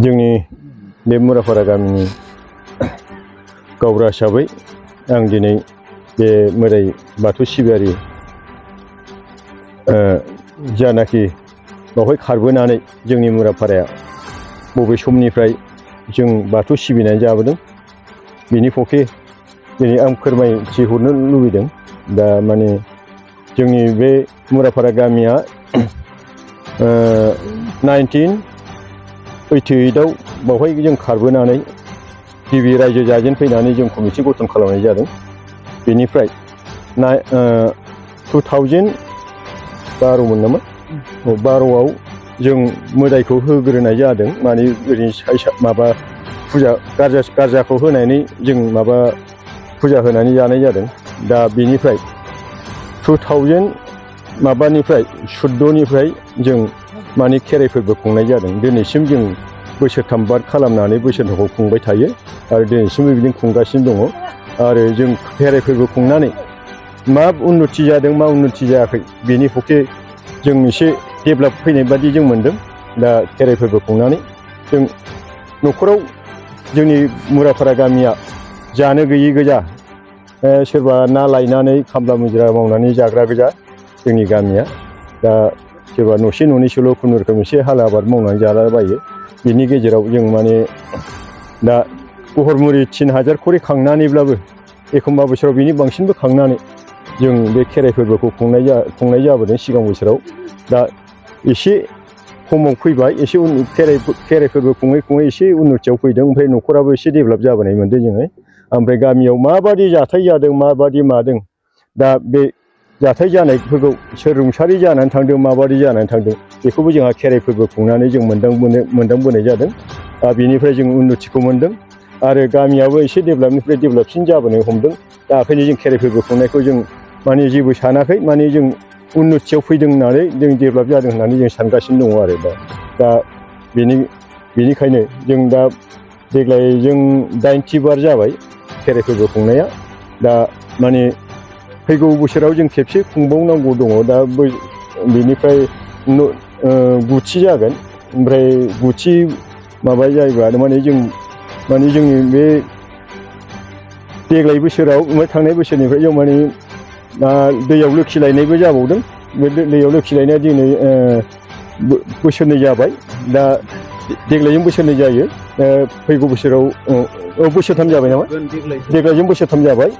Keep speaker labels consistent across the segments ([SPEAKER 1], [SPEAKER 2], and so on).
[SPEAKER 1] जोंनि बे मुराफारा गामिनि गावबुरा हिसाबै आं दिनै बे मोदाय बाथौ सिबियारि जानाखि बावहाय खारबोनानै जोंनि मुराफाराया बबे समनिफ्राय जों बाथौ सिबिनानै जाबोदों बेनि पक्षे दिनै आं फोरमायथि हरनो लुबैदों। दा माने जोंनि बे मुराफारा गामिया 1988आव बावहाय जों खारबोनानै गिबि रायजो जाजेनफैनानै जों कमिटि गठन खालामनाय जादों। बेनिफ्राय 2012मोन नामा, 12आव जों मोदायखौ होग्रोनाय जादों। माने ओरैनो माबा फुजा गारजाखौ होनानै जों माबा फुजा होनानै जानाय जादों। दा बेनिफ्राय 2014निफ्राय जों माने खेराइ फोरबो खुंनाय जादों। दिनैसिम जों बोसोरथाम बाद खालामनानै बोसोरथामखौ खुंबाय थायो आरो दिनैसिमबो बिदिनो खुंगासिनो दङ। आरो जों खेराइ फोरबो खुंनानै मा उन्नति जादों मा उन्नति जायाखै बेनि पक्षे जों एसे डेभेलप फैनाय बादि जों मोनदों। दा खेराइ फोरबो खुंनानै जों न'खराव जोंनि मुराफारा गामिया जानो गैयै गोजा, सोरबा ना लायनानै खामला मुजिरा मावनानै जाग्रा गोजा जोंनि गामिया। दा सोरबा न'से न'नैसोल' खुनुरुखुम एसे हाल आबाद मावनानै जालाबायो। बिनि गेजेराव जों माने दा गहरमुरि 3000 खरि खांनानैब्लाबो एखमबा बोसोराव बिनि बांसिनबो खांनानै जों बे खेराइ फोरबोखौ खुंनाय जाबोदों सिगां बोसोराव। दा एसे खमाव फैबाय, एसे खेराइ फोरबो खुङै खुङै एसे उन्नतियाव फैदों। ओमफ्राय न'खराबो एसे डेभेलप जाबोनाय मोनदों जोङो। ओमफ्राय गामियाव माबादि जाथाय जादों माबादि मादों, दा बे जाथाय जानायफोरखौ सोर रुंसारि जानानै थांदों माबादि जानानै थांदों बेखौबो जोंहा खेराइ फोरबो खुंनानै जों मोनदांबोनाय जादों। बेनिफ्राय जों उन्नतिखौ मोनदों आरो गामियाबो एसे डेभेलपनिफ्राय डेभेलपसिन जाबोनो हमदों। दा ओंखायनो जों खेराइ फोरबो खुंनायखौ जों माने जेबो सानाखै, माने जों उन्नतियाव फैदों होननानै जों डेभेलप जादों होननानै जों सानगासिनो दङ आरो। दा बेनिखायनो जों दा देग्लाय जों 80 बार जाबाय खेराइ फोरबो खुंनाया। दा माने फैगौ बोसोराव जों खेबसे खुंबावनांगौ दङ। दा बेनिफ्राय 9थि जागोन। ओमफ्राय 9थि माबा जायोबा माने जोंनि बे देग्लाय बोसोराव ओमफ्राय थांनाय बोसोरनिफ्राय जों माने दैयाव लोखि लायनायबो जाबावदों। बे दैयाव लोखि लायनाया दिनै बोसोरनै जाबाय। दा देग्लायजों बोसोरनै जायो। फैगौ बोसोराव बोसोरथाम जाबाय नामा, देग्लायजों बोसोरथाम जाबाय।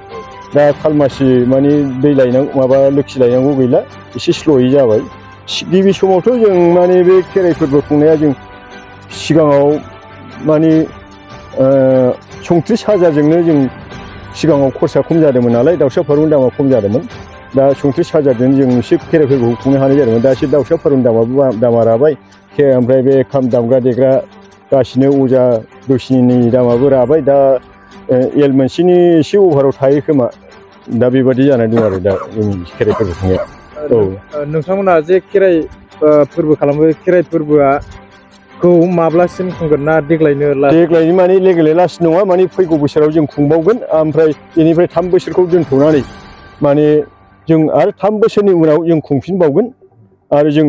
[SPEAKER 1] दा खालमासि माने दै लायनांगौ माबा लोखि लायनांगौ गैला, एसे स्ल'यै जाबाय। गिबि समावथ' जों माने बे खेराइ फोरबो खुंनाया जों सिगाङाव माने 34,000जोंनो जों सिगाङाव खरसा खम जादोंमोन नालाय, दाउसा फारौनि दामा खम जादोंमोन। दा 34,000जों जों एसे खेराइ फोरबोखौ खुंनो हानाय जादोंमोन। दा एसे दाउसा फारौनि दामा राबाय। ओमफ्राय बे खाम दामग्रा देग्रा गासिनो अजा दौसिनिनि दामाबो राबाय। दा एल मोनसेनि एसे अभाराव थायो खोमा। दा बेबादि जानानै दं आरो दा जोंनि खेराइ फोरबो खुंनाया। औ,
[SPEAKER 2] नोंथांमोना जे खेराइ फोरबो खालामो, खेराइ फोरबोखौ माब्लासिम खुंगोन ना देग्लायनो
[SPEAKER 1] माने देग्लाय लास्ट नङा, माने फैगौ बोसोराव जों खुंबावगोन। ओमफ्राय बेनिफ्राय 3 बोसोरखौ दोनथ'नानै माने जों आरो 3 बोसोरनि उनाव जों खुंफिनबावगोन। आरो जों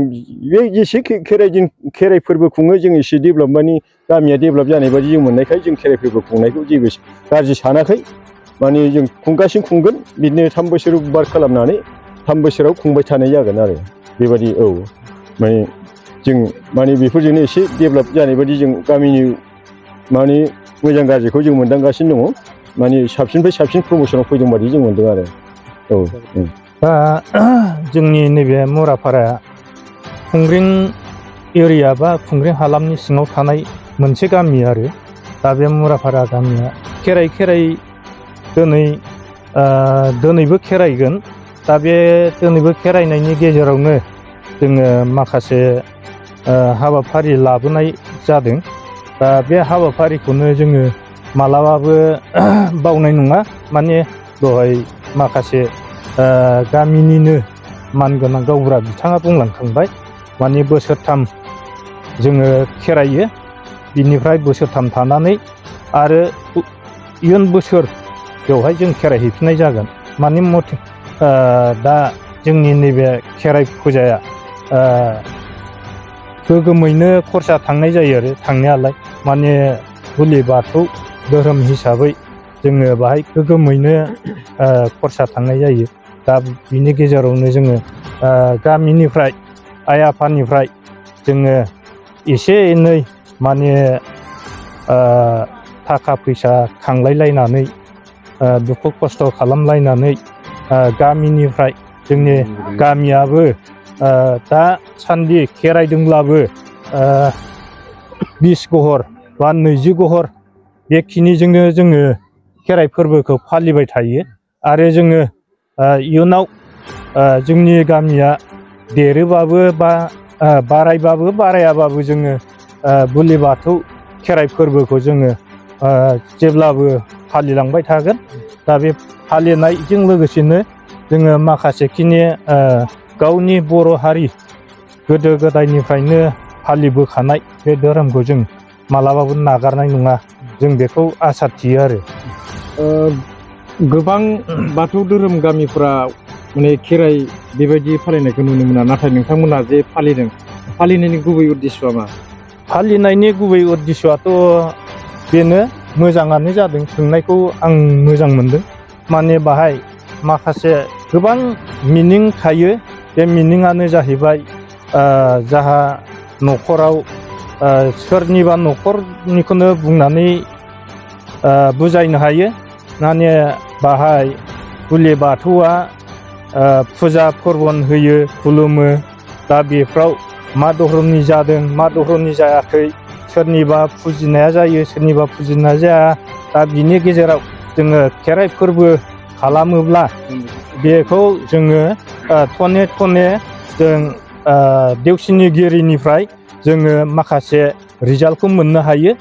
[SPEAKER 1] बे जेसे खेराइ फोरबो खुङो जों एसे डेभेलप माने गामिया डेभेलप जानाय बायदि जों मोननायखाय जों खेराइ फोरबो खुंनायखौ जेबो गाज्रि सानाखै। माने जों खुंगासिनो खुंगोन। बिदिनो 3 बोसोर बार खालामनानै 3 बोसोराव खुंबाय थानाय जागोन आरो बेबायदि। औ, माने जों माने बेफोरजोंनो एसे डेभेलप जानाय बायदि जों गामिनि माने मोजां गाज्रिखौ जों मोनदांगासिनो दङ। माने साबसिननिफ्राय साबसिन प्रम'सनाव फैदों बादि जों मोनदों आरो। औ,
[SPEAKER 3] दा जोंनि नैबे मुराफारा खुंग्रिं एरिया बा खुंग्रिं हालामनि सिङाव थानाय मोनसे गामि आरो। दा बे मुराफारा गामिया खेराइ दिनैबो खेराइगोन। दा बे दिनैबो खेराइनायनि गेजेरावनो जोङो माखासे हाबाफारि लाबोनाय जादों। दा बे हाबाफारिखौनो जोङो मालाबाबो बावनाय नङा। माने दहाय माखासे गामिनिनो मानगोनां गावबुरा बिथाङा बुंलांखांबाय। माने बोसोरथाम जोङो खेरायो, बिनिफ्राय बोसोरथाम थानानै आरो इयुन बोसोर बेवहाय जों खेरायहैफिननाय जागोन। माने मथे दा जोंनि नैबे खेराइ फुजाया गोगोमैनो खरसा थांनाय जायो आरो थांनायालाय माने बोलि बाथौ धोरोम हिसाबै जोङो बाहाय गोगोमैनो खरसा थांनाय जायो। दा बिनि गेजेरावनो जोङो गामिनिफ्राय आइ आफानिफ्राय जोङो एसे एनै माने थाखा फैसा खांलायलायनानै दुखु खस्थ' खालामलायनानै गामिनिफ्राय जोंनि गामियाबो दासान्दि खेराइदोंब्लाबो 20 घहर बा 20 घहर बेखिनिजोंनो जोङो खेराइ फोरबोखौ फालिबाय थायो। आरो जोङो इयुनाव जोंनि गामिया देरोबाबो बा बारायबाबो बारायाबाबो जोङो बोलि बाथौ खेराइ फोरबोखौ जोङो जेब्लाबो फालिलांबाय थागोन। दा बे फालिनायजों लोगोसेनो जोङो माखासेखिनि गावनि बर' हारि गोदो गोदायनिफ्रायनो फालिबोखानाय बे धोरोमखौ जों मालाबाबो नागारनाय नङा, जों बेखौ आसा थियो आरो।
[SPEAKER 2] गोबां बाथौ धोरोम गामिफ्रा माने खेराइ बेबायदि फालिनायखौ नुनो मोना, नाथाय नोंथांमोना जे फालिदों, फालिनायनि गुबै उद्देश्यआ मा?
[SPEAKER 3] फालिनायनि गुबै उद्देश्यआथ' बेनो, मोजाङानो जादों। सोंनायखौ आं मोजां मोनदों। माने बाहाय माखासे गोबां मिनिं थायो। बे मिनिंआनो जाहैबाय जाहा न'खराव सोरनिबा न'खरनिखौनो बुंनानै बुजायनो हायो। माने बाहाय बोलि बाथौआ फुजा फोरबन होयो, खुलुमो। दा बेफ्राव मा धोरोमनि जादों मा धोरोमनि जायाखै, सोरनिबा फुजिनाया जायो सोरनिबा फुजिनाया जाया। दा बिनि गेजेराव जोङो खेराइ फोरबो खालामोब्ला बेखौ जोङो थने थने जों देवसिनिगिरिनिफ्राय जोङो माखासे रिजाल्टखौ मोननो हायो।